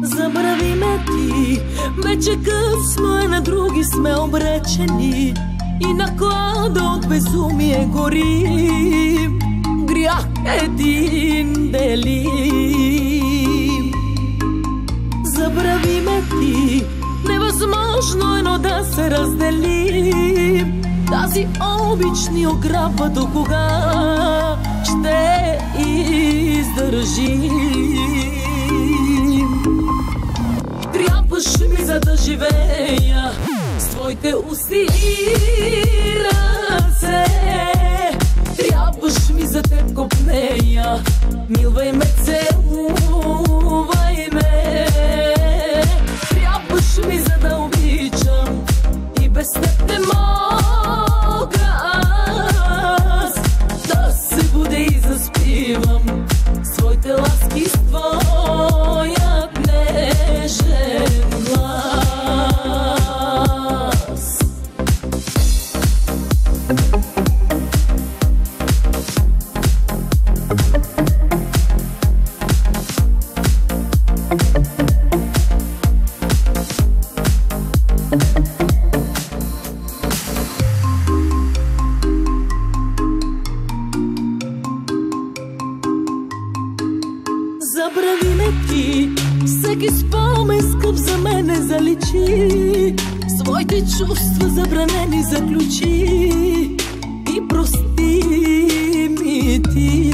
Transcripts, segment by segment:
Забрави ме ти, вече късно е, на други сме обречени и на клада от безумие горим. Грях един делим. Забрави ме ти, невъзможно е, но да се разделим. Тази обич ни ограбва, до кога ще издържим? Трябваш ми, за да живея с твоите усти и ръце. Трябваш ми, за теб копнея. Милвай ме, целувай ме. Трябваш ми, за да обичам и без теб не мога аз да се будя и заспивам своите ласки с твоя нежен глас. Забрави ме ти, всеки спомен скъп за мене заличи. Своите чувства забранени заключи и прости ми ти.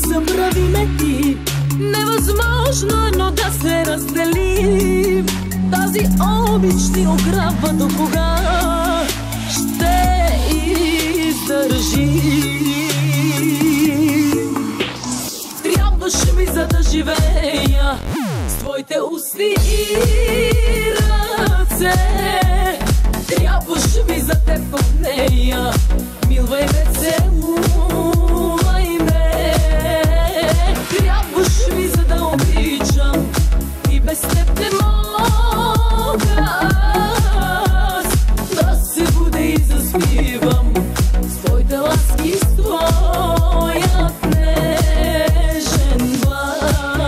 Забрави ме ти, невъзможно е, но да се разделим. Тази обич ни ограбва, до кога ще издържим? Трябваш ми, за да живея с твоите усти и ръце. Трябваш ми, за теб в нея. Милвай ме, целувай ме. Трябваш ми, за да обичам и без теб не мога аз да се будя и заспивам с твоите ласки, с твоят нежен глас.